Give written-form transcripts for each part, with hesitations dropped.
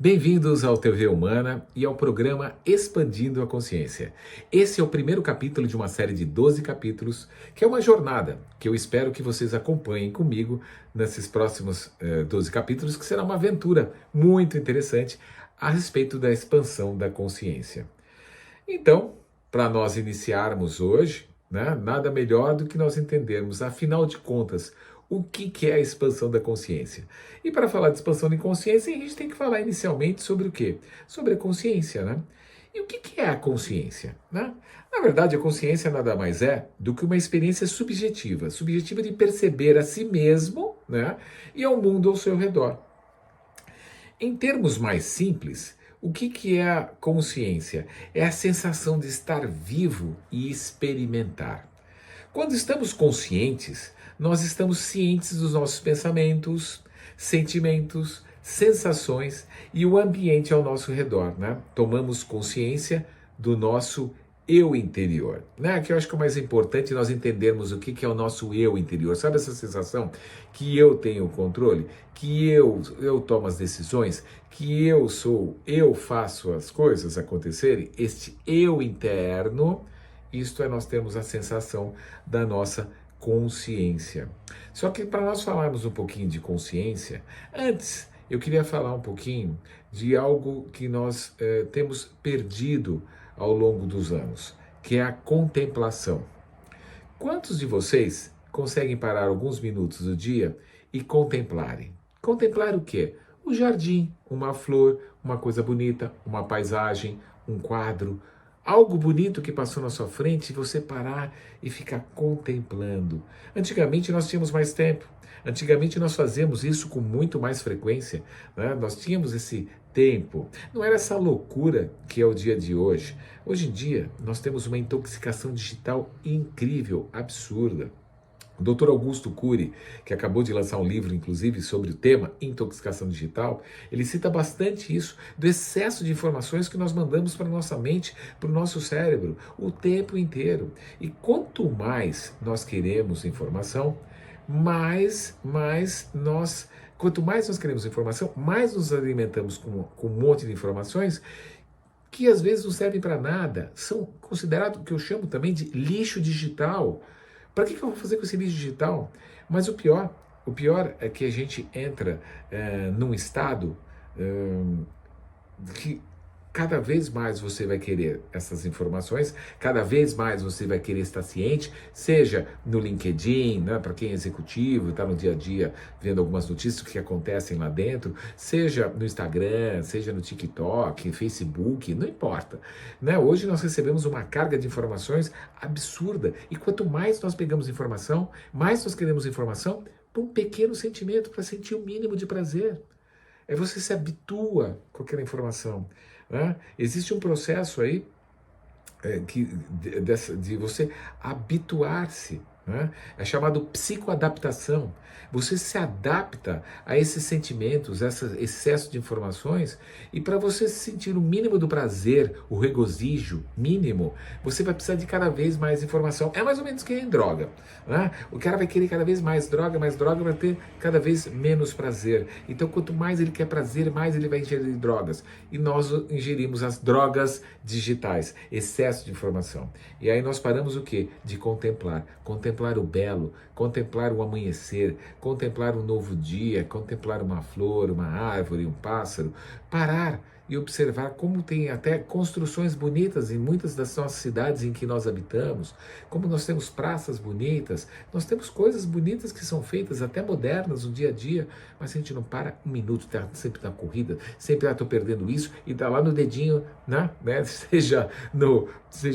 Bem-vindos ao TV Humana e ao programa Expandindo a Consciência. Esse é o primeiro capítulo de uma série de 12 capítulos, que é uma jornada que eu espero que vocês acompanhem comigo nesses próximos 12 capítulos, que será uma aventura muito interessante a respeito da expansão da consciência. Então, para nós iniciarmos hoje, nada melhor do que nós entendermos, afinal de contas, o que é a expansão da consciência. E para falar de expansão de consciência, a gente tem que falar inicialmente sobre o quê? Sobre a consciência, né? E o que é a consciência, né? Na verdade, a consciência nada mais é do que uma experiência subjetiva, subjetiva de perceber a si mesmo, né? E ao mundo ao seu redor. Em termos mais simples, o que é a consciência? É a sensação de estar vivo e experimentar. Quando estamos conscientes, nós estamos cientes dos nossos pensamentos, sentimentos, sensações e o ambiente ao nosso redor, né? Tomamos consciência do nosso eu interior, né? Que eu acho que é o mais importante nós entendermos o que é o nosso eu interior. Sabe essa sensação que eu tenho o controle, que eu tomo as decisões, que eu faço as coisas acontecerem? Este eu interno, isto é, nós temos a sensação da nossa consciência. Só que para nós falarmos um pouquinho de consciência, antes eu queria falar um pouquinho de algo que nós temos perdido ao longo dos anos, que é a contemplação. Quantos de vocês conseguem parar alguns minutos do dia e contemplarem? Contemplar o quê? O jardim, uma flor, uma coisa bonita, uma paisagem, um quadro, algo bonito que passou na sua frente e você parar e ficar contemplando. Antigamente nós tínhamos mais tempo. Antigamente nós fazíamos isso com muito mais frequência, né? Nós tínhamos esse tempo. Não era essa loucura que é o dia de hoje. Hoje em dia nós temos uma intoxicação digital incrível, absurda. O Dr. Augusto Cury, que acabou de lançar um livro, inclusive, sobre o tema intoxicação digital, ele cita bastante isso, do excesso de informações que nós mandamos para a nossa mente, para o nosso cérebro, o tempo inteiro. E quanto mais nós queremos informação, quanto mais nós queremos informação, mais nos alimentamos com um monte de informações que às vezes não servem para nada, são considerados o que eu chamo também de lixo digital. Para que eu vou fazer com esse lixo digital? Mas o pior é que a gente entra num estado que cada vez mais você vai querer essas informações, cada vez mais você vai querer estar ciente, seja no LinkedIn, né, para quem é executivo, está no dia a dia vendo algumas notícias que acontecem lá dentro, seja no Instagram, seja no TikTok, Facebook, não importa. Né? Hoje nós recebemos uma carga de informações absurda, e quanto mais nós pegamos informação, mais nós queremos informação para um pequeno sentimento, para sentir o mínimo de prazer. Você se habitua com aquela informação. Né? Existe um processo aí de você habituar-se, né? É chamado psicoadaptação. Você se adapta a esses sentimentos, a esse excesso de informações, e para você sentir o mínimo do prazer, o regozijo mínimo, você vai precisar de cada vez mais informação. É mais ou menos que em droga, né? O cara vai querer cada vez mais droga para ter cada vez menos prazer. Então, quanto mais ele quer prazer, mais ele vai ingerir drogas. E nós ingerimos as drogas digitais, excesso de informação. E aí nós paramos o quê? De contemplar o belo, contemplar o amanhecer, contemplar um novo dia, contemplar uma flor, uma árvore, um pássaro, parar e observar como tem até construções bonitas em muitas das nossas cidades em que nós habitamos, como nós temos praças bonitas, nós temos coisas bonitas que são feitas, até modernas no dia a dia, mas a gente não para um minuto, tá sempre na corrida, sempre estou perdendo isso, e está lá no dedinho, né? Seja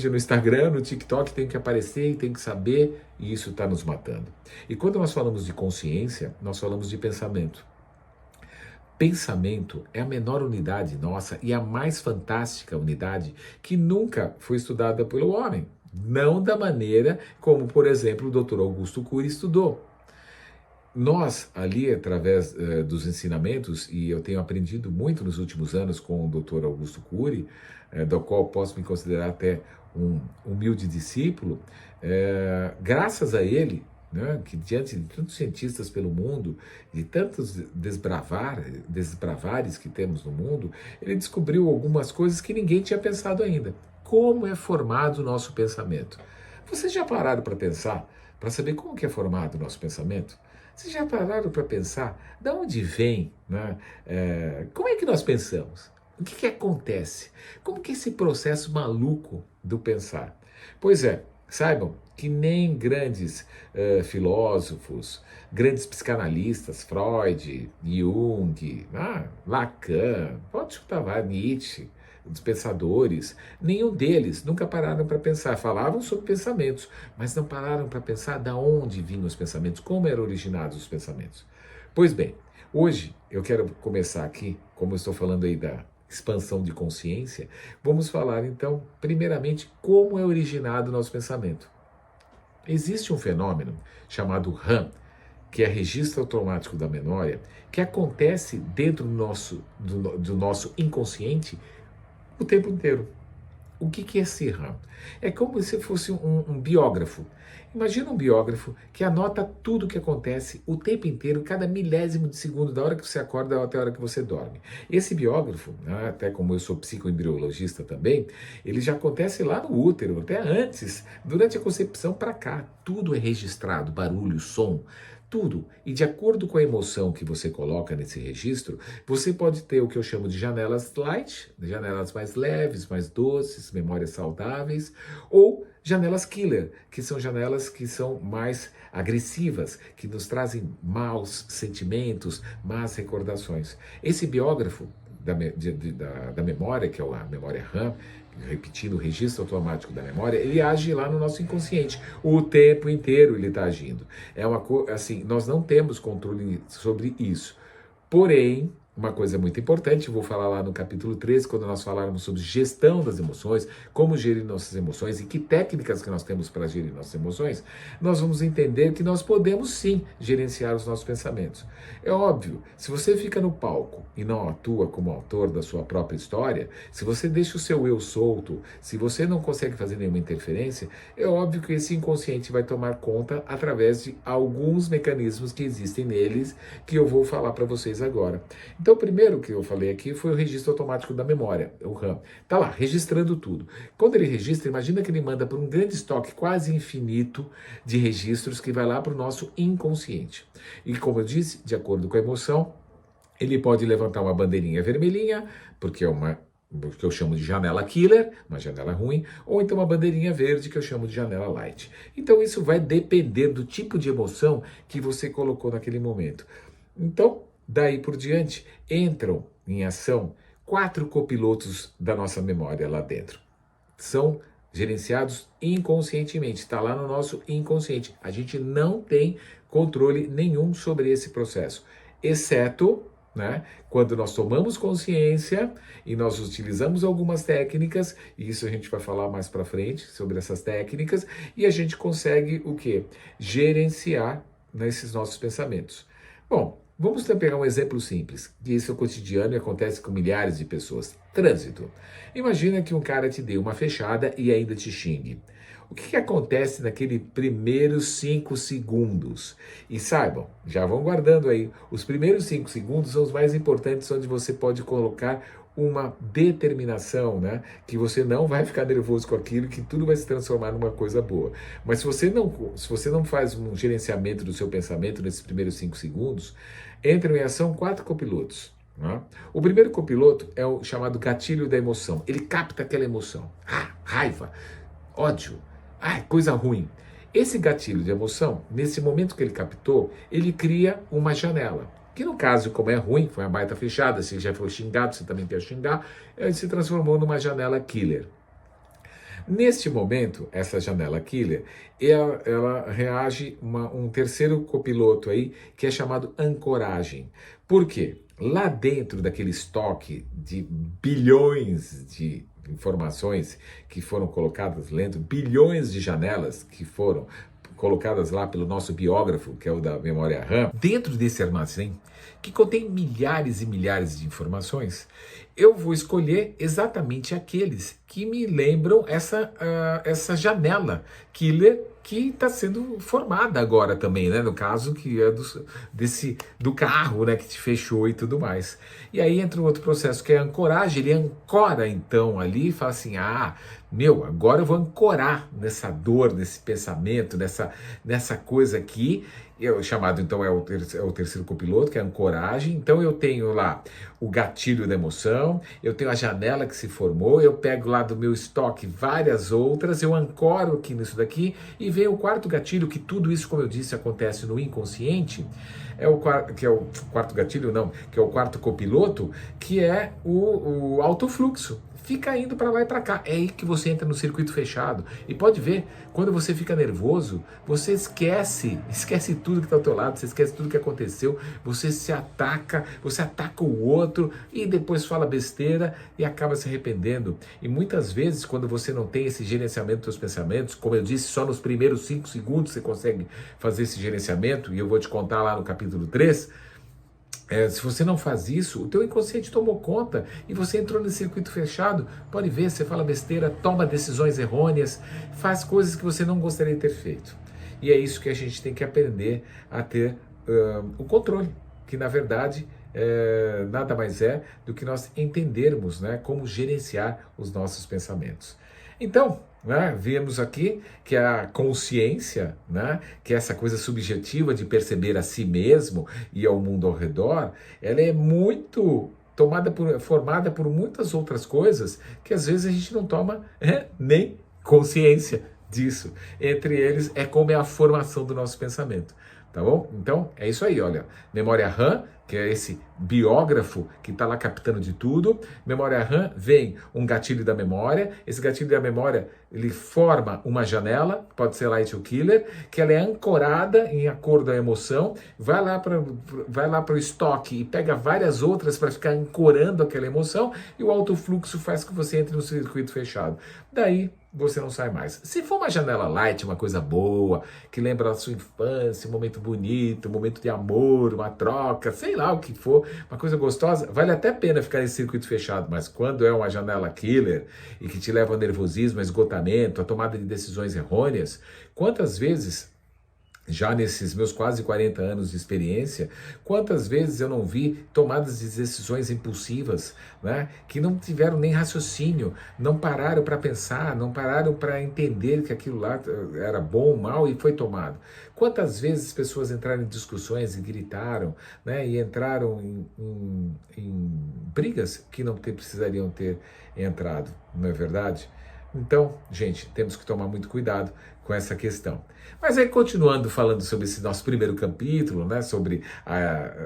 no Instagram, no TikTok, tem que aparecer e tem que saber, e isso está nos matando. E quando nós falamos de consciência, nós falamos de pensamento. Pensamento é a menor unidade nossa e a mais fantástica unidade que nunca foi estudada pelo homem. Não da maneira como, por exemplo, o Dr. Augusto Cury estudou. Nós, ali, através dos ensinamentos, e eu tenho aprendido muito nos últimos anos com o Dr. Augusto Cury, do qual posso me considerar até um humilde discípulo, graças a ele, né, que diante de tantos cientistas pelo mundo, de tantos desbravares que temos no mundo, ele descobriu algumas coisas que ninguém tinha pensado ainda. Como é formado o nosso pensamento? Vocês já pararam para pensar, para saber como que é formado o nosso pensamento? Vocês já pararam para pensar de onde vem, né? Como é que nós pensamos? O que acontece? Como que é esse processo maluco do pensar? Pois é, saibam que nem grandes filósofos, grandes psicanalistas, Freud, Jung, Lacan, pode chutar lá, Nietzsche, os pensadores, nenhum deles nunca pararam para pensar. Falavam sobre pensamentos, mas não pararam para pensar de onde vinham os pensamentos, como eram originados os pensamentos. Pois bem, hoje eu quero começar aqui, como eu estou falando aí da expansão de consciência, vamos falar então, primeiramente, como é originado o nosso pensamento. Existe um fenômeno chamado RAM, que é registro automático da memória, que acontece dentro do nosso inconsciente o tempo inteiro. O que é esse RAM? É como se fosse um biógrafo. Imagina um biógrafo que anota tudo o que acontece o tempo inteiro, cada milésimo de segundo, da hora que você acorda até a hora que você dorme. Esse biógrafo, até como eu sou psicoembriologista também, ele já acontece lá no útero, até antes, durante a concepção para cá. Tudo é registrado, barulho, som, tudo. E de acordo com a emoção que você coloca nesse registro, você pode ter o que eu chamo de janelas light, janelas mais leves, mais doces, memórias saudáveis, ou janelas killer, que são janelas que são mais agressivas, que nos trazem maus sentimentos, más recordações. Esse biógrafo da memória, que é a memória RAM, repetindo o registro automático da memória, ele age lá no nosso inconsciente. O tempo inteiro ele está agindo. Assim, nós não temos controle sobre isso. Porém, uma coisa muito importante, vou falar lá no capítulo 13, quando nós falarmos sobre gestão das emoções, como gerir nossas emoções e que técnicas que nós temos para gerir nossas emoções, nós vamos entender que nós podemos sim gerenciar os nossos pensamentos. É óbvio, se você fica no palco e não atua como autor da sua própria história, se você deixa o seu eu solto, se você não consegue fazer nenhuma interferência, é óbvio que esse inconsciente vai tomar conta através de alguns mecanismos que existem neles, que eu vou falar para vocês agora. Então, o primeiro que eu falei aqui foi o registro automático da memória, o RAM. Está lá, registrando tudo. Quando ele registra, imagina que ele manda para um grande estoque quase infinito de registros que vai lá para o nosso inconsciente. E como eu disse, de acordo com a emoção, ele pode levantar uma bandeirinha vermelhinha, porque é o que eu chamo de janela killer, uma janela ruim, ou então uma bandeirinha verde, que eu chamo de janela light. Então isso vai depender do tipo de emoção que você colocou naquele momento. Então, daí por diante, entram em ação 4 copilotos da nossa memória lá dentro. São gerenciados inconscientemente, está lá no nosso inconsciente. A gente não tem controle nenhum sobre esse processo, exceto, quando nós tomamos consciência e nós utilizamos algumas técnicas, e isso a gente vai falar mais para frente sobre essas técnicas, e a gente consegue o quê? Gerenciar nesses nossos pensamentos. Bom, vamos pegar um exemplo simples, que isso é o cotidiano e acontece com milhares de pessoas. Trânsito. Imagina que um cara te dê uma fechada e ainda te xingue. O que acontece naqueles primeiros 5 segundos? E saibam, já vão guardando aí, os primeiros 5 segundos são os mais importantes, onde você pode colocar uma determinação, que você não vai ficar nervoso com aquilo, que tudo vai se transformar numa coisa boa. Mas se você não faz um gerenciamento do seu pensamento nesses primeiros 5 segundos, entram em ação 4 copilotos. O primeiro copiloto é o chamado gatilho da emoção. Ele capta aquela emoção. Raiva, ódio, coisa ruim. Esse gatilho de emoção, nesse momento que ele captou, ele cria uma janela. Que no caso, como é ruim, foi uma baita fechada, se já foi xingado, você também quer xingar, ele se transformou numa janela killer. Neste momento, essa janela killer, ela reage um terceiro copiloto aí, que é chamado ancoragem. Por quê? Lá dentro daquele estoque de bilhões de informações que foram colocadas dentro, bilhões de janelas que foram colocadas lá pelo nosso biógrafo, que é o da memória RAM, dentro desse armazém que contém milhares e milhares de informações, eu vou escolher exatamente aqueles que me lembram essa janela killer que está sendo formada agora também, né? No caso que é do carro, né? Que te fechou e tudo mais. E aí entra um outro processo que é a ancoragem. Ele ancora então ali e fala assim, agora eu vou ancorar nessa dor, nesse pensamento, nessa coisa aqui, chamado então é o terceiro copiloto, que é a ancoragem. Então eu tenho lá o gatilho da emoção, eu tenho a janela que se formou, eu pego lá do meu estoque várias outras, eu ancoro aqui nisso daqui e vem o quarto gatilho, que tudo isso, como eu disse, acontece no inconsciente, que é o quarto gatilho, não, que é o quarto copiloto, que é o autofluxo. Fica indo para lá e para cá. É aí que você entra no circuito fechado. E pode ver, quando você fica nervoso, você esquece tudo que está ao teu lado, você esquece tudo que aconteceu, você ataca o outro e depois fala besteira e acaba se arrependendo. E muitas vezes, quando você não tem esse gerenciamento dos seus pensamentos, como eu disse, só nos primeiros 5 segundos você consegue fazer esse gerenciamento, e eu vou te contar lá no capítulo 3. Se você não faz isso, o teu inconsciente tomou conta e você entrou nesse circuito fechado. Pode ver, você fala besteira, toma decisões errôneas, faz coisas que você não gostaria de ter feito. E é isso que a gente tem que aprender a ter o controle, que na verdade nada mais é do que nós entendermos, né, como gerenciar os nossos pensamentos. Então, vemos aqui que a consciência, que é essa coisa subjetiva de perceber a si mesmo e ao mundo ao redor, ela é muito formada por muitas outras coisas que às vezes a gente não toma nem consciência disso. Entre eles como é a formação do nosso pensamento. Tá bom? Então, é isso aí, olha. Memória RAM, que é esse biógrafo que está lá captando de tudo. Memória RAM vem um gatilho da memória. Esse gatilho da memória, ele forma uma janela, pode ser light ou killer, que ela é ancorada em acordo à emoção, vai lá para o estoque e pega várias outras para ficar ancorando aquela emoção, e o autofluxo faz com que você entre no circuito fechado. Daí, você não sai mais. Se for uma janela light, uma coisa boa, que lembra a sua infância, um momento bonito, um momento de amor, uma troca, sei lá o que for, uma coisa gostosa, vale até a pena ficar nesse circuito fechado. Mas quando é uma janela killer e que te leva ao nervosismo, ao esgotamento, à tomada de decisões errôneas, quantas vezes, já nesses meus quase 40 anos de experiência, quantas vezes eu não vi tomadas de decisões impulsivas, que não tiveram nem raciocínio, não pararam para pensar, não pararam para entender que aquilo lá era bom ou mal e foi tomado. Quantas vezes pessoas entraram em discussões e gritaram, e entraram em brigas que não precisariam ter entrado, não é verdade? Então, gente, temos que tomar muito cuidado com essa questão. Mas aí, continuando falando sobre esse nosso primeiro capítulo,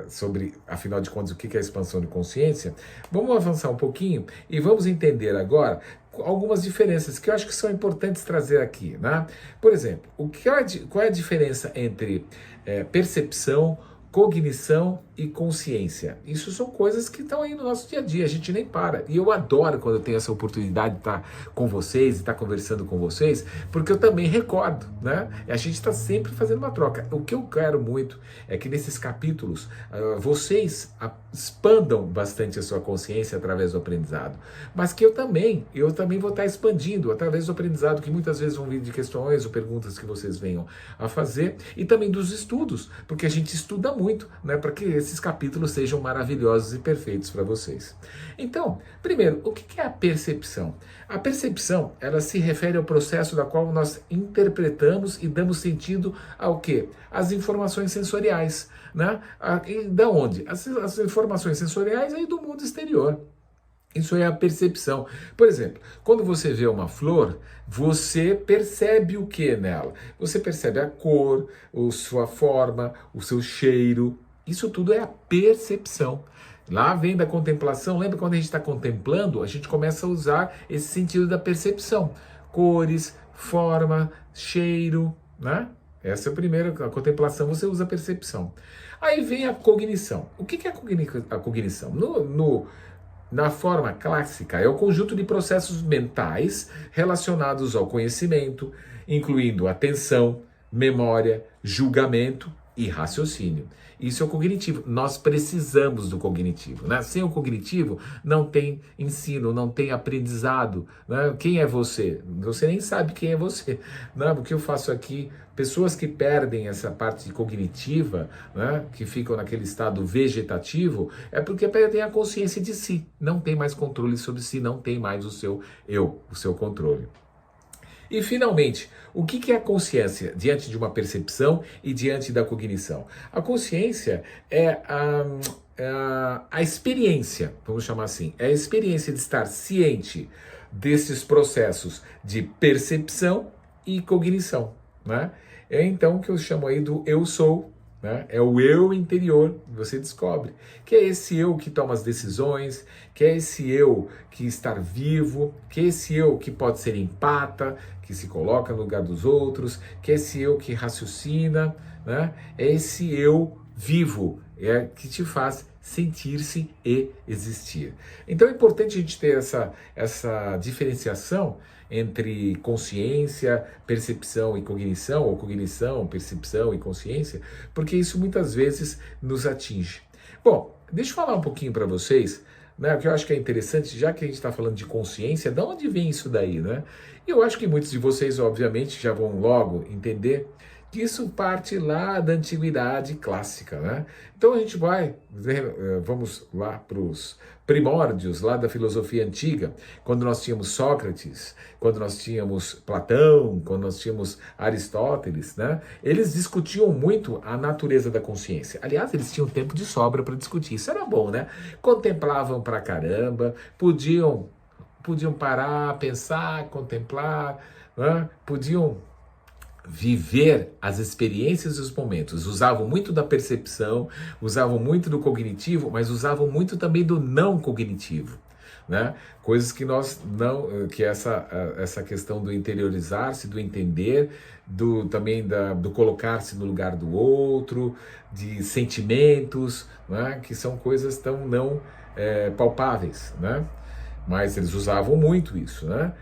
sobre, afinal de contas, o que é a expansão de consciência, vamos avançar um pouquinho e vamos entender agora algumas diferenças que eu acho que são importantes trazer aqui. Por exemplo, qual é a diferença entre percepção, cognição e consciência? Isso são coisas que estão aí no nosso dia a dia, a gente nem para. E eu adoro quando eu tenho essa oportunidade de estar com vocês, de estar conversando com vocês, porque eu também recordo, A gente está sempre fazendo uma troca. O que eu quero muito é que nesses capítulos vocês expandam bastante a sua consciência através do aprendizado, mas que eu também vou estar expandindo através do aprendizado, que muitas vezes vão vir de questões ou perguntas que vocês venham a fazer, e também dos estudos, porque a gente estuda muito, para que esses capítulos sejam maravilhosos e perfeitos para vocês. Então, primeiro, o que é a percepção? A percepção, ela se refere ao processo da qual nós interpretamos e damos sentido ao quê? As informações sensoriais, E da onde? As informações sensoriais aí do mundo exterior. Isso é a percepção. Por exemplo, quando você vê uma flor, você percebe o que nela? Você percebe a cor, a sua forma, o seu cheiro. Isso tudo é a percepção. Lá vem da contemplação. Lembra quando a gente está contemplando, a gente começa a usar esse sentido da percepção. Cores, forma, cheiro, Essa é a primeira, a contemplação, você usa a percepção. Aí vem a cognição. O que é a cognição? Na forma clássica, é o conjunto de processos mentais relacionados ao conhecimento, incluindo atenção, memória, julgamento e raciocínio. Isso é o cognitivo. Nós precisamos do cognitivo, né? Sem o cognitivo, não tem ensino, não tem aprendizado, né? Quem é você? Você nem sabe quem é você, né? O que eu faço aqui, pessoas que perdem essa parte cognitiva, né? Que ficam naquele estado vegetativo, é porque perdem a consciência de si, não tem mais controle sobre si, não tem mais o seu eu, o seu controle. E, finalmente, o que é a consciência diante de uma percepção e diante da cognição? A consciência é a experiência, vamos chamar assim, é a experiência de estar ciente desses processos de percepção e cognição, né? É então que eu chamo aí do eu sou, né? É o eu interior, você descobre, que é esse eu que toma as decisões, que é esse eu que está vivo, que é esse eu que pode ser empata, que se coloca no lugar dos outros, que é esse eu que raciocina, né? É esse eu vivo, que te faz sentir-se e existir. Então é importante a gente ter essa diferenciação entre consciência, percepção e cognição, ou cognição, percepção e consciência, porque isso muitas vezes nos atinge. Bom, deixa eu falar um pouquinho para vocês, né, o que eu acho que é interessante, já que a gente está falando de consciência, de onde vem isso daí, né? E eu acho que muitos de vocês, obviamente, já vão logo entender que isso parte lá da antiguidade clássica, né? Então a gente vamos lá para os primórdios lá da filosofia antiga, quando nós tínhamos Sócrates, quando nós tínhamos Platão, quando nós tínhamos Aristóteles, né? Eles discutiam muito a natureza da consciência. Aliás, eles tinham tempo de sobra para discutir. Isso era bom, né? Contemplavam pra caramba, podiam parar, pensar, contemplar, né? Podiam viver as experiências e os momentos. Usavam muito da percepção, usavam muito do cognitivo, mas usavam muito também do não cognitivo, né? Coisas que nós não, que essa questão do interiorizar-se, do entender, do colocar-se no lugar do outro, de sentimentos, né? Que são coisas tão não palpáveis, né? Mas eles usavam muito isso, né?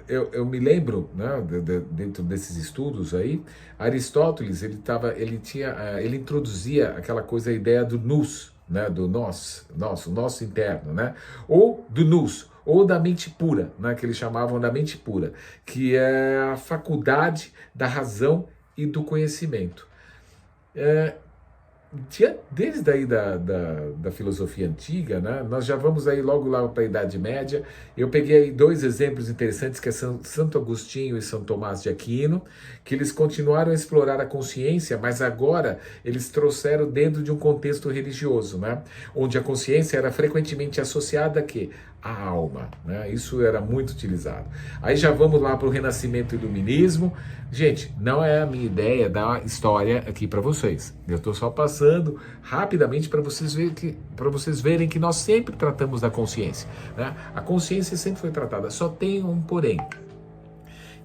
Eu me lembro, né, dentro desses estudos aí, Aristóteles ele introduzia aquela coisa, a ideia do nous, né, do nós, o nosso interno, né, ou do nous, ou da mente pura, né, que eles chamavam da mente pura, que é a faculdade da razão e do conhecimento. Desde aí da filosofia antiga, né, nós já vamos aí logo lá para a Idade Média. Eu peguei aí dois exemplos interessantes, que é Santo Agostinho e São Tomás de Aquino, que eles continuaram a explorar a consciência, mas agora eles trouxeram dentro de um contexto religioso, né, onde a consciência era frequentemente associada a quê? A alma, né? Isso era muito utilizado. Aí já vamos lá para o Renascimento e Iluminismo. Gente, não é a minha ideia dar história aqui para vocês. Eu estou só passando rapidamente para vocês verem que nós sempre tratamos da consciência, né? A consciência sempre foi tratada, só tem um porém.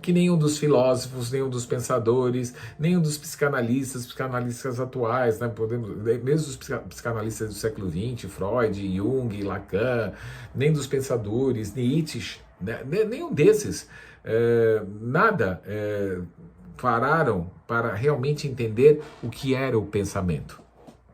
Que nenhum dos filósofos, nenhum dos pensadores, nenhum dos psicanalistas atuais, né, mesmo os psicanalistas do século XX, Freud, Jung, Lacan, nem dos pensadores, Nietzsche, né, nenhum desses, pararam para realmente entender o que era o pensamento,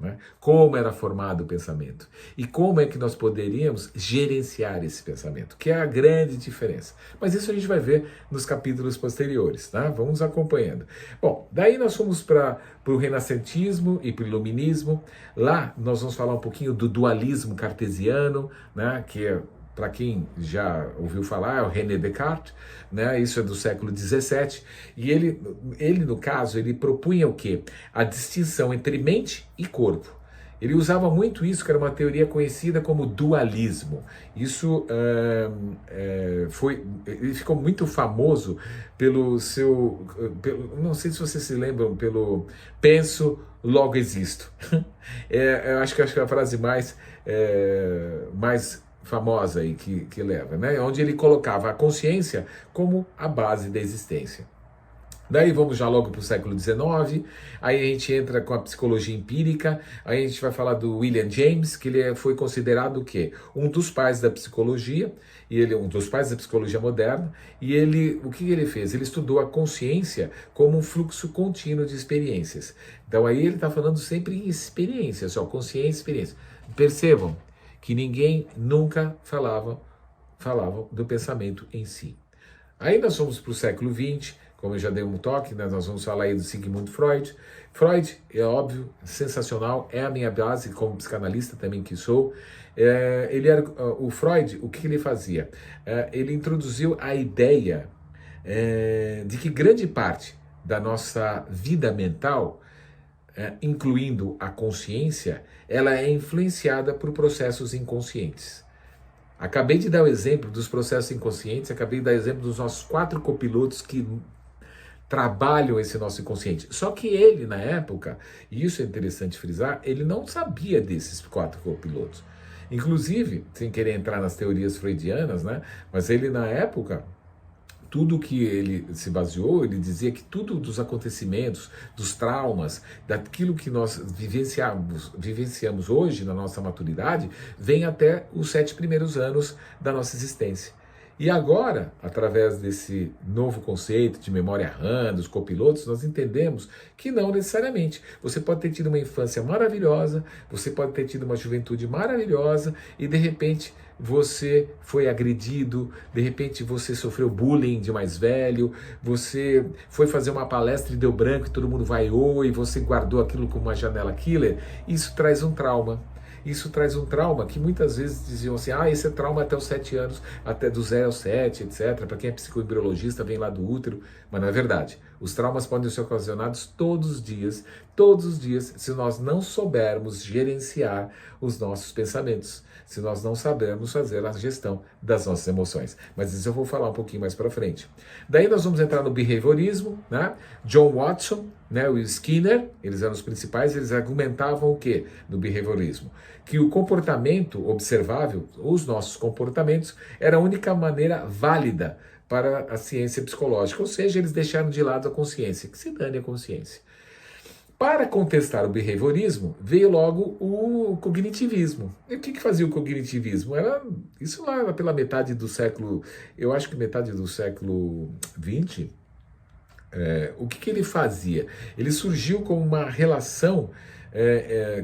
né? Como era formado o pensamento e como é que nós poderíamos gerenciar esse pensamento, que é a grande diferença. Mas isso a gente vai ver nos capítulos posteriores, tá? Vamos acompanhando. Bom, daí nós fomos para o renascentismo e para o iluminismo. Lá nós vamos falar um pouquinho do dualismo cartesiano, né? Que é, para quem já ouviu falar, é o René Descartes, né? Isso é do século XVII, e ele, no caso, ele propunha o quê? A distinção entre mente e corpo. Ele usava muito isso, que era uma teoria conhecida como dualismo. Isso ele ficou muito famoso não sei se vocês se lembram, pelo penso, logo existo. Eu acho que é a frase mais famosa aí que leva, né? Onde ele colocava a consciência como a base da existência. Daí vamos já logo para o século XIX, aí a gente entra com a psicologia empírica, aí a gente vai falar do William James, que ele foi considerado o quê? Um dos pais da psicologia, e ele um dos pais da psicologia moderna, e o que ele fez? Ele estudou a consciência como um fluxo contínuo de experiências. Então aí ele está falando sempre em experiências, ó, consciência e experiência. Percebam que ninguém nunca falava do pensamento em si. Aí nós vamos para o século XX, como eu já dei um toque, né, nós vamos falar aí do Sigmund Freud. Freud, é óbvio, sensacional, é a minha base como psicanalista também que sou. O Freud, o que ele fazia? Ele introduziu a ideia de que grande parte da nossa vida mental, incluindo a consciência, ela é influenciada por processos inconscientes. Acabei de dar o exemplo dos processos inconscientes, acabei de dar o exemplo dos nossos 4 copilotos que trabalham esse nosso inconsciente. Só que ele, na época, e isso é interessante frisar, ele não sabia desses 4 copilotos. Inclusive, sem querer entrar nas teorias freudianas, né? Mas ele, na época, tudo que ele se baseou, ele dizia que tudo dos acontecimentos, dos traumas, daquilo que nós vivenciamos hoje na nossa maturidade, vem até os 7 primeiros anos da nossa existência. E agora, através desse novo conceito de memória RAM, dos copilotos, nós entendemos que não necessariamente. Você pode ter tido uma infância maravilhosa, você pode ter tido uma juventude maravilhosa e de repente você foi agredido, de repente você sofreu bullying de mais velho, você foi fazer uma palestra e deu branco e todo mundo vaiou e você guardou aquilo como uma janela killer. Isso traz um trauma. Isso traz um trauma que muitas vezes diziam assim, esse é trauma até os 7 anos, até do 0 aos 7, etc. Para quem é psicoembriologista, vem lá do útero, mas não é verdade. Os traumas podem ser ocasionados todos os dias, se nós não soubermos gerenciar os nossos pensamentos, se nós não sabermos fazer a gestão das nossas emoções. Mas isso eu vou falar um pouquinho mais para frente. Daí nós vamos entrar no behaviorismo, né? John Watson, né, o Skinner, eles eram os principais, eles argumentavam o quê no behaviorismo? Que o comportamento observável, os nossos comportamentos, era a única maneira válida para a ciência psicológica, ou seja, eles deixaram de lado a consciência, que se dane a consciência. Para contestar o behaviorismo, veio logo o cognitivismo. E o que fazia o cognitivismo? Isso lá pela metade do século, eu acho que metade do século XX, o que ele fazia? Ele surgiu como uma reação, ele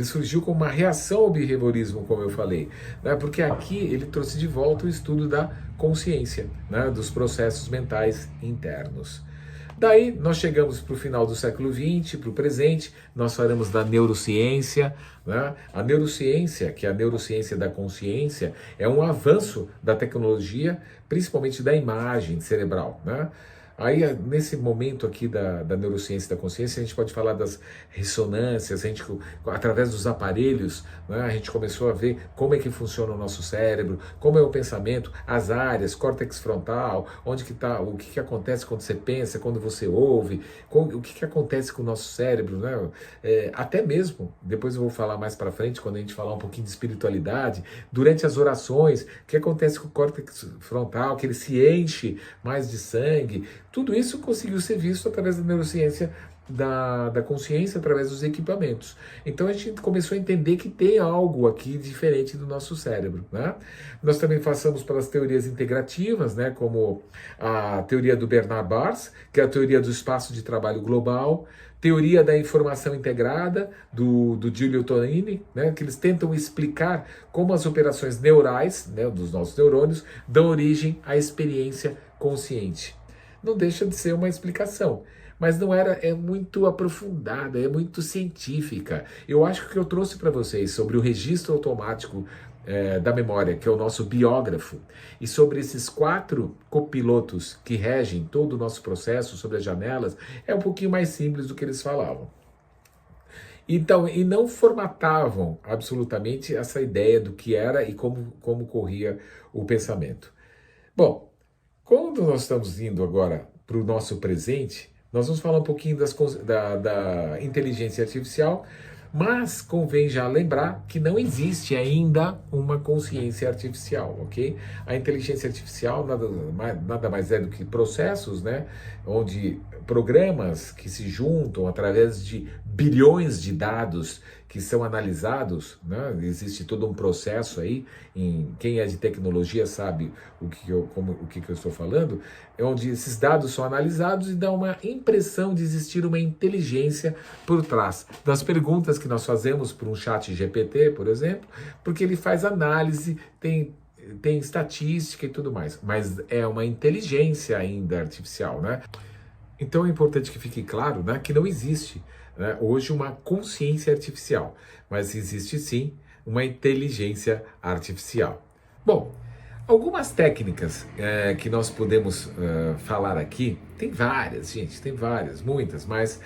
surgiu como uma reação ao behaviorismo, como eu falei, né? Porque aqui ele trouxe de volta o estudo da consciência, né? Dos processos mentais internos. Daí nós chegamos para o final do século XX, para o presente, nós falamos da neurociência, né? A neurociência, que é a neurociência da consciência, é um avanço da tecnologia, principalmente da imagem cerebral, né? Aí, nesse momento aqui da neurociência da consciência, a gente pode falar das ressonâncias, através dos aparelhos, né, a gente começou a ver como é que funciona o nosso cérebro, como é o pensamento, as áreas, córtex frontal, onde que está, o que acontece quando você pensa, quando você ouve, o que acontece com o nosso cérebro, né? Até mesmo, depois eu vou falar mais para frente, quando a gente falar um pouquinho de espiritualidade, durante as orações, o que acontece com o córtex frontal, que ele se enche mais de sangue. Tudo isso conseguiu ser visto através da neurociência da consciência, através dos equipamentos. Então a gente começou a entender que tem algo aqui diferente do nosso cérebro, né? Nós também passamos pelas teorias integrativas, né? Como a teoria do Bernard Bars, que é a teoria do espaço de trabalho global, teoria da informação integrada, do Giulio Tonini, né? Que eles tentam explicar como as operações neurais, né, dos nossos neurônios, dão origem à experiência consciente. Não deixa de ser uma explicação, mas não é muito aprofundada, é muito científica. Eu acho que o que eu trouxe para vocês sobre o registro automático da memória, que é o nosso biógrafo, e sobre esses 4 copilotos que regem todo o nosso processo, sobre as janelas, é um pouquinho mais simples do que eles falavam. Então, e não formatavam absolutamente essa ideia do que era e como corria o pensamento. Bom, quando nós estamos indo agora para o nosso presente, nós vamos falar um pouquinho da inteligência artificial, Mas convém já lembrar que não existe ainda uma consciência artificial, ok? A inteligência artificial nada mais é do que processos, né? Onde programas que se juntam através de bilhões de dados que são analisados, né? Existe todo um processo aí, quem é de tecnologia sabe o que eu estou falando, é onde esses dados são analisados e dá uma impressão de existir uma inteligência por trás das perguntas que nós fazemos para um chat GPT, por exemplo, porque ele faz análise, tem estatística e tudo mais, mas é uma inteligência ainda artificial, né? Então é importante que fique claro, né, que não existe, né, hoje uma consciência artificial, mas existe sim uma inteligência artificial. Bom, algumas técnicas que nós podemos falar aqui, tem várias, gente, tem várias, muitas, mas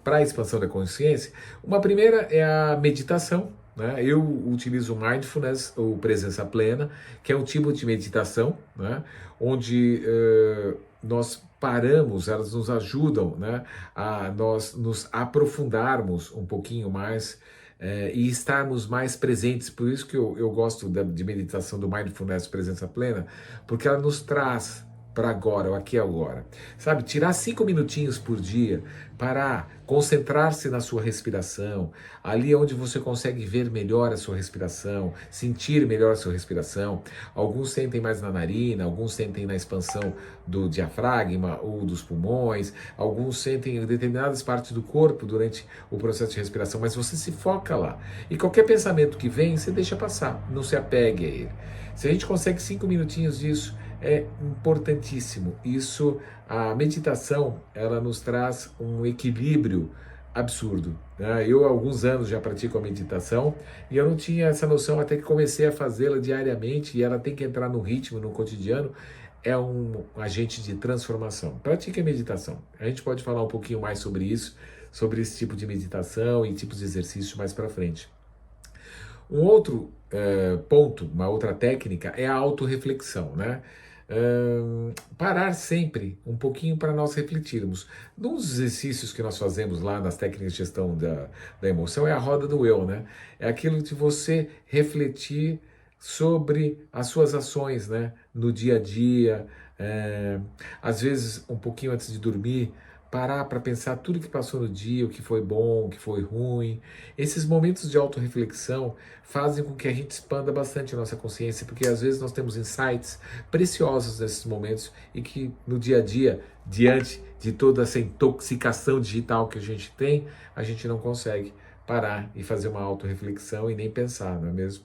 para a expansão da consciência, uma primeira é a meditação, né? Eu utilizo o mindfulness, ou presença plena, que é um tipo de meditação, né? Onde nós paramos, elas nos ajudam, né, a nós nos aprofundarmos um pouquinho mais e estarmos mais presentes. Por isso que eu gosto de meditação do Mindfulness Presença Plena, porque ela nos traz para agora, o aqui e agora. Sabe, tirar 5 minutinhos por dia, parar, concentrar-se na sua respiração, ali onde você consegue ver melhor a sua respiração, sentir melhor a sua respiração. Alguns sentem mais na narina, alguns sentem na expansão do diafragma ou dos pulmões, alguns sentem em determinadas partes do corpo durante o processo de respiração, mas você se foca lá. E qualquer pensamento que vem, você deixa passar, não se apegue a ele. Se a gente consegue 5 minutinhos disso, é importantíssimo. Isso, a meditação, ela nos traz um equilíbrio absurdo, né? Eu há alguns anos já pratico a meditação e eu não tinha essa noção até que comecei a fazê-la diariamente e ela tem que entrar no ritmo, no cotidiano. É um agente de transformação. Pratique a meditação. A gente pode falar um pouquinho mais sobre isso, sobre esse tipo de meditação e tipos de exercícios mais para frente. Um outro ponto, uma outra técnica é a autorreflexão, né? Parar sempre um pouquinho para nós refletirmos. Um dos exercícios que nós fazemos lá nas técnicas de gestão da emoção é a roda do eu, né? É aquilo de você refletir sobre as suas ações, né? No dia a dia, às vezes um pouquinho antes de dormir, parar para pensar tudo que passou no dia, o que foi bom, o que foi ruim. Esses momentos de autorreflexão fazem com que a gente expanda bastante a nossa consciência, porque às vezes nós temos insights preciosos nesses momentos e que no dia a dia, diante de toda essa intoxicação digital que a gente não consegue parar e fazer uma autorreflexão e nem pensar, não é mesmo?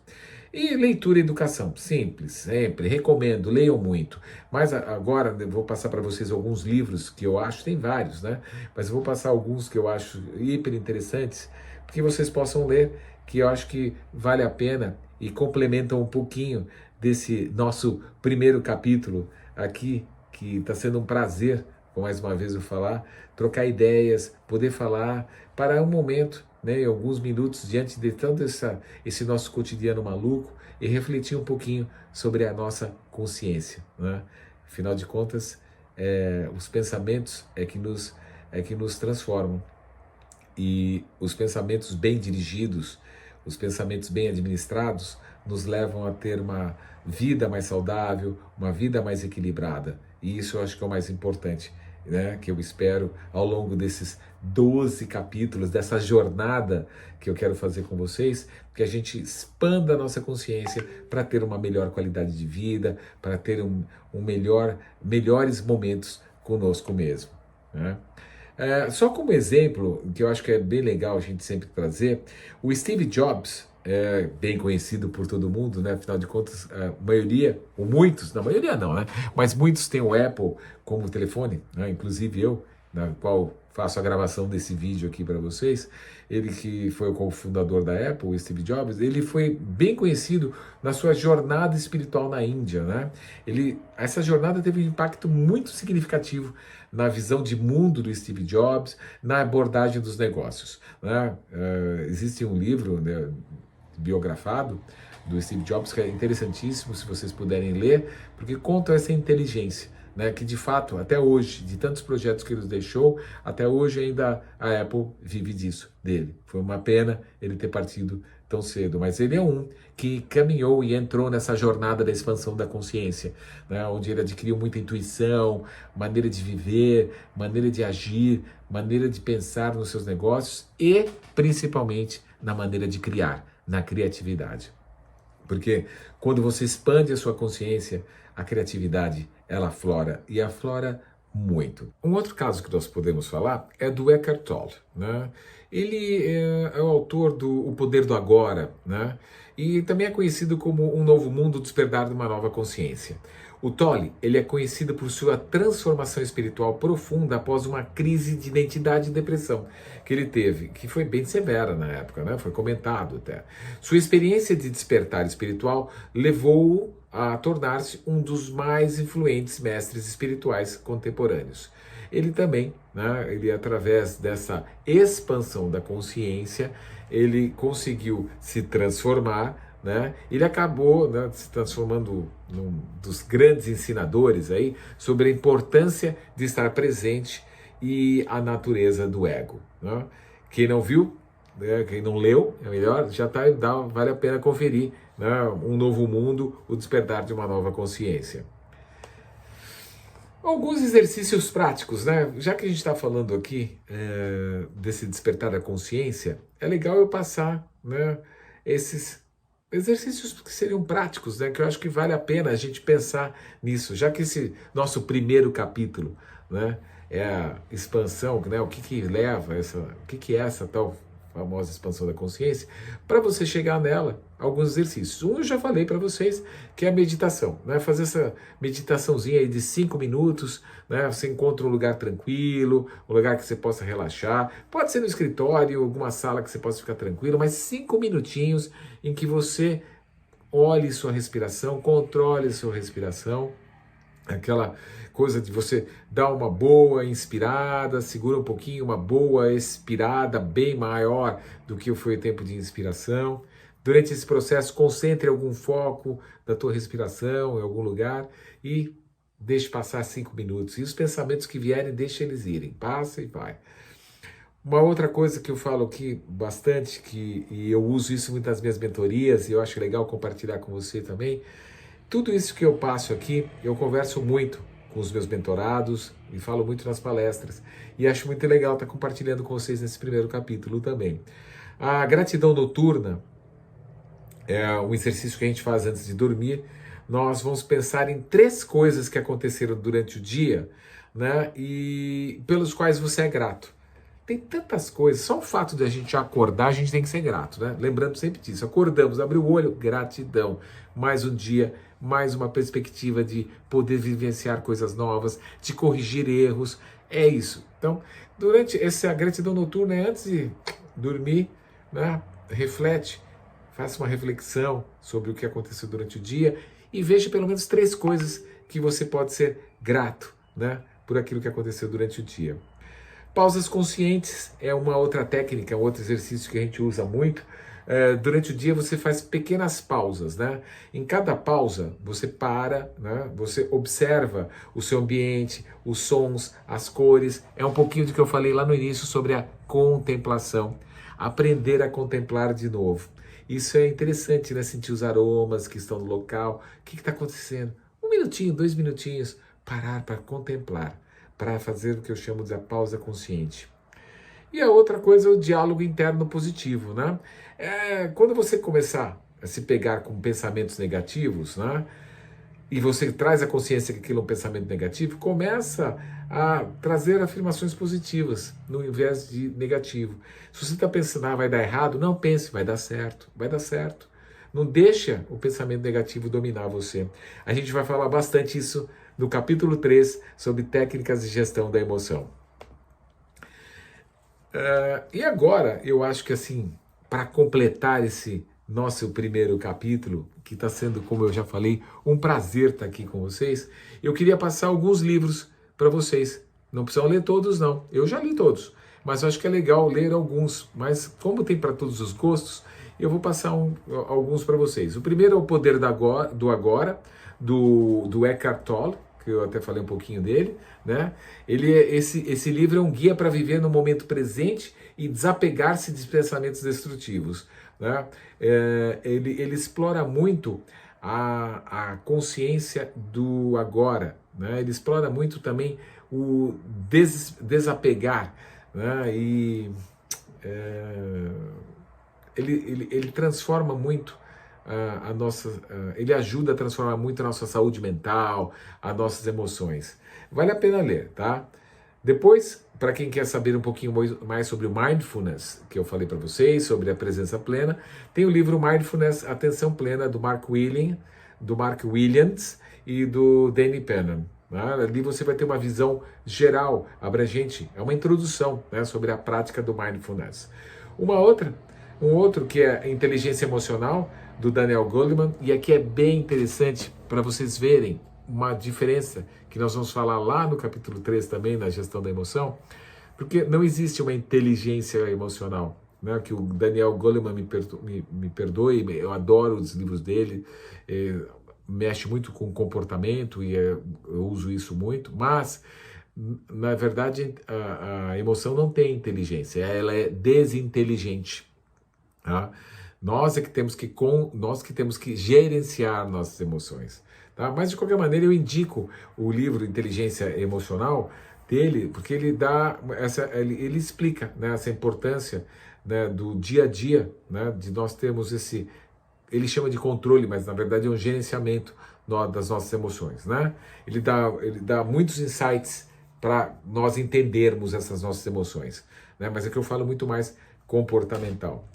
E leitura e educação, simples, sempre, recomendo, leiam muito. Mas agora eu vou passar para vocês alguns livros que eu acho, tem vários, né? Mas eu vou passar alguns que eu acho hiper interessantes, porque vocês possam ler, que eu acho que vale a pena e complementam um pouquinho desse nosso primeiro capítulo aqui, que está sendo um prazer, mais uma vez eu falar, trocar ideias, poder falar, parar um momento, né, em alguns minutos, diante de tanto esse nosso cotidiano maluco, e refletir um pouquinho sobre a nossa consciência, né? Afinal de contas, os pensamentos é que nos transformam, e os pensamentos bem dirigidos, os pensamentos bem administrados, nos levam a ter uma vida mais saudável, uma vida mais equilibrada, e isso eu acho que é o mais importante, né, que eu espero ao longo desses 12 capítulos, dessa jornada que eu quero fazer com vocês, que a gente expanda a nossa consciência para ter uma melhor qualidade de vida, para ter melhores momentos conosco mesmo, né? Só como exemplo, que eu acho que é bem legal a gente sempre trazer, o Steve Jobs, bem conhecido por todo mundo, né? Afinal de contas, a maioria, ou muitos, não, a maioria não, né? Mas muitos têm o Apple como telefone, né? Inclusive eu, na qual faço a gravação desse vídeo aqui para vocês. Ele que foi o cofundador da Apple, o Steve Jobs, ele foi bem conhecido na sua jornada espiritual na Índia, né? Essa jornada teve um impacto muito significativo na visão de mundo do Steve Jobs, na abordagem dos negócios, né? Existe um livro, né, biografado do Steve Jobs que é interessantíssimo, se vocês puderem ler, porque conta essa inteligência, né, que de fato, até hoje, de tantos projetos que ele deixou, até hoje ainda a Apple vive disso, dele. Foi uma pena ele ter partido tão cedo, mas ele é um que caminhou e entrou nessa jornada da expansão da consciência, né, onde ele adquiriu muita intuição, maneira de viver, maneira de agir, maneira de pensar nos seus negócios e, principalmente, na maneira de criar, na criatividade. Porque quando você expande a sua consciência, a criatividade, ela aflora e aflora muito. Um outro caso que nós podemos falar é do Eckhart Tolle, né? Ele é o autor do O Poder do Agora, né? E também é conhecido como Um Novo Mundo, Despertar de uma Nova Consciência. O Tolle, ele é conhecido por sua transformação espiritual profunda após uma crise de identidade e depressão que ele teve, que foi bem severa na época, né? Foi comentado até. Sua experiência de despertar espiritual levou-o a tornar-se um dos mais influentes mestres espirituais contemporâneos. Ele também, né, ele através dessa expansão da consciência, ele conseguiu se transformar, né? Ele acabou, né, se transformando num dos grandes ensinadores aí sobre a importância de estar presente e a natureza do ego, né? Quem não viu, né, quem não leu, é melhor, já tá, vale a pena conferir, né? Um Novo Mundo, o Despertar de uma Nova Consciência. Alguns exercícios práticos, né? Já que a gente está falando aqui desse despertar da consciência, é legal eu passar, né, esses exercícios que seriam práticos, né? Que eu acho que vale a pena a gente pensar nisso, já que esse nosso primeiro capítulo, né, é a expansão, né? O que que leva o que é essa tal famosa expansão da consciência, para você chegar nela, alguns exercícios. Um eu já falei para vocês, que é a meditação, né? Fazer essa meditaçãozinha aí de 5 minutos, né? Você encontra um lugar tranquilo, um lugar que você possa relaxar, pode ser no escritório, alguma sala que você possa ficar tranquilo, mas 5 minutinhos em que você olhe sua respiração, controle sua respiração, aquela coisa de você dar uma boa inspirada, segura um pouquinho, uma boa expirada bem maior do que foi o tempo de inspiração. Durante esse processo, concentre algum foco da tua respiração em algum lugar e deixe passar 5 minutos. E os pensamentos que vierem, deixe eles irem. Passa e vai. Uma outra coisa que eu falo aqui bastante, e eu uso isso muito nas minhas mentorias, e eu acho legal compartilhar com você também, tudo isso que eu passo aqui, eu converso muito com os meus mentorados e falo muito nas palestras. E acho muito legal estar compartilhando com vocês nesse primeiro capítulo também. A gratidão noturna é um exercício que a gente faz antes de dormir. Nós vamos pensar em 3 coisas que aconteceram durante o dia, né, e pelos quais você é grato. Tem tantas coisas, só o fato de a gente acordar, a gente tem que ser grato, né? Lembrando sempre disso, acordamos, abriu o olho, gratidão. Mais um dia, mais uma perspectiva de poder vivenciar coisas novas, de corrigir erros, é isso. Então, durante essa gratidão noturna, antes de dormir, né, reflete, faça uma reflexão sobre o que aconteceu durante o dia e veja pelo menos 3 coisas que você pode ser grato, né, por aquilo que aconteceu durante o dia. Pausas conscientes é uma outra técnica, um outro exercício que a gente usa muito. Durante o dia você faz pequenas pausas, né? Em cada pausa você para, né? Você observa o seu ambiente, os sons, as cores. É um pouquinho do que eu falei lá no início sobre a contemplação. Aprender a contemplar de novo. Isso é interessante, né? Sentir os aromas que estão no local. O que está acontecendo? 1 minutinho, 2 minutinhos, parar para contemplar, para fazer o que eu chamo de a pausa consciente. E a outra coisa é o diálogo interno positivo, né? Quando você começar a se pegar com pensamentos negativos, né? E você traz a consciência que aquilo é um pensamento negativo, começa a trazer afirmações positivas, no invés de negativo. Se você está pensando, vai dar errado, não pense, vai dar certo, vai dar certo. Não deixa o pensamento negativo dominar você. A gente vai falar bastante isso no capítulo 3, sobre técnicas de gestão da emoção. E agora, eu acho que assim, para completar esse nosso primeiro capítulo, que está sendo, como eu já falei, um prazer estar aqui com vocês, eu queria passar alguns livros para vocês. Não precisam ler todos, não. Eu já li todos, mas eu acho que é legal ler alguns. Mas como tem para todos os gostos, eu vou passar alguns para vocês. O primeiro é O Poder do Agora, do Eckhart Tolle, que eu até falei um pouquinho dele, né? Esse livro é um guia para viver no momento presente e desapegar-se de pensamentos destrutivos, né? Ele explora muito a consciência do agora, né? Ele explora muito também o desapegar, né? E ele transforma muito a nossa, ele ajuda a transformar muito a nossa saúde mental, as nossas emoções. Vale a pena ler, tá? Depois, para quem quer saber um pouquinho mais sobre o Mindfulness, que eu falei para vocês, sobre a presença plena, tem o livro Mindfulness, Atenção Plena, do Mark Williams e do Danny Penham. Ali você vai ter uma visão geral, abrangente, é uma introdução, né, sobre a prática do Mindfulness. Um outro que é Inteligência Emocional, do Daniel Goleman, e aqui é bem interessante para vocês verem uma diferença que nós vamos falar lá no capítulo 3 também, na gestão da emoção, porque não existe uma inteligência emocional, né? Que o Daniel Goleman me perdoe, eu adoro os livros dele, mexe muito com comportamento e eu uso isso muito, mas na verdade a emoção não tem inteligência, ela é desinteligente, tá? Nós que temos que gerenciar nossas emoções, tá? Mas de qualquer maneira eu indico o livro Inteligência Emocional dele, porque ele explica, né, essa importância, né, do dia a dia, né, de nós termos ele chama de controle, mas na verdade é um gerenciamento das nossas emoções, né? Ele dá muitos insights para nós entendermos essas nossas emoções, né? Mas aqui eu falo muito mais comportamental.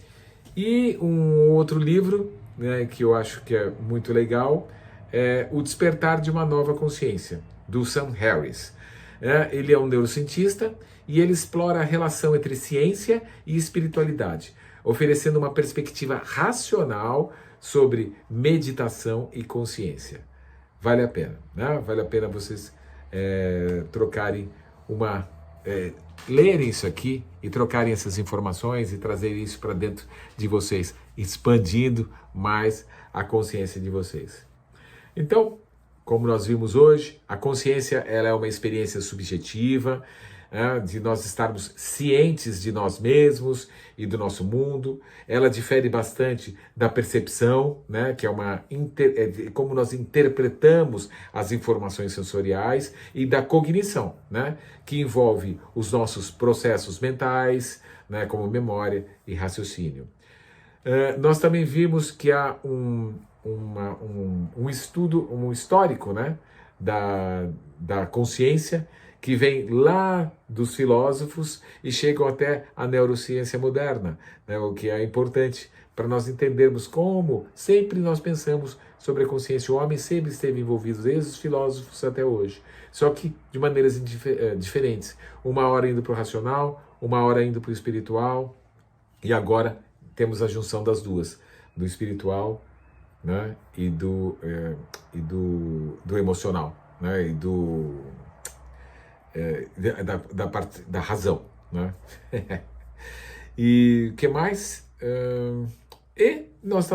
E um outro livro, né, que eu acho que é muito legal é O Despertar de uma Nova Consciência, do Sam Harris. Ele é um neurocientista e ele explora a relação entre ciência e espiritualidade, oferecendo uma perspectiva racional sobre meditação e consciência. Vale a pena, né? Vale a pena vocês trocarem lerem isso aqui e trocarem essas informações e trazerem isso para dentro de vocês, expandindo mais a consciência de vocês. Então, como nós vimos hoje, a consciência ela é uma experiência subjetiva, de nós estarmos cientes de nós mesmos e do nosso mundo. Ela difere bastante da percepção, né, que é como nós interpretamos as informações sensoriais, e da cognição, né, que envolve os nossos processos mentais, né, como memória e raciocínio. Nós também vimos que há um estudo, um histórico, né, da consciência, que vem lá dos filósofos e chegam até a neurociência moderna, né, o que é importante para nós entendermos como sempre nós pensamos sobre a consciência. O homem sempre esteve envolvido, desde os filósofos até hoje, só que de maneiras diferentes. Uma hora indo para o racional, uma hora indo para o espiritual, e agora temos a junção das duas, do espiritual, né, e do emocional, né, e da parte da razão, né? E o que mais? E nós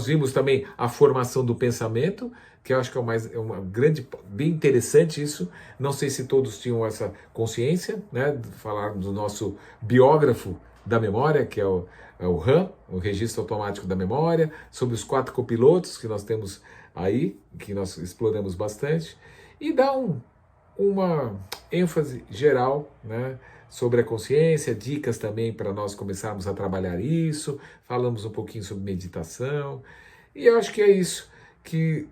vimos também a formação do pensamento, que eu acho que é uma grande, bem interessante isso. Não sei se todos tinham essa consciência, né? Falar do nosso biógrafo da memória, que é o RAM, o Registro Automático da Memória, sobre os 4 copilotos que nós temos aí, que nós exploramos bastante, e dá uma ênfase geral, né, sobre a consciência, dicas também para nós começarmos a trabalhar isso, falamos um pouquinho sobre meditação, e eu acho que é isso que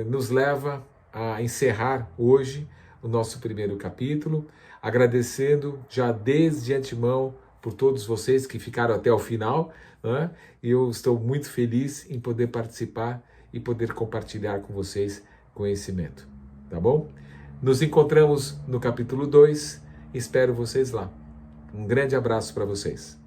nos leva a encerrar hoje o nosso primeiro capítulo, agradecendo já desde antemão por todos vocês que ficaram até o final, né? Eu estou muito feliz em poder participar e poder compartilhar com vocês conhecimento, tá bom? Nos encontramos no capítulo 2, espero vocês lá. Um grande abraço para vocês.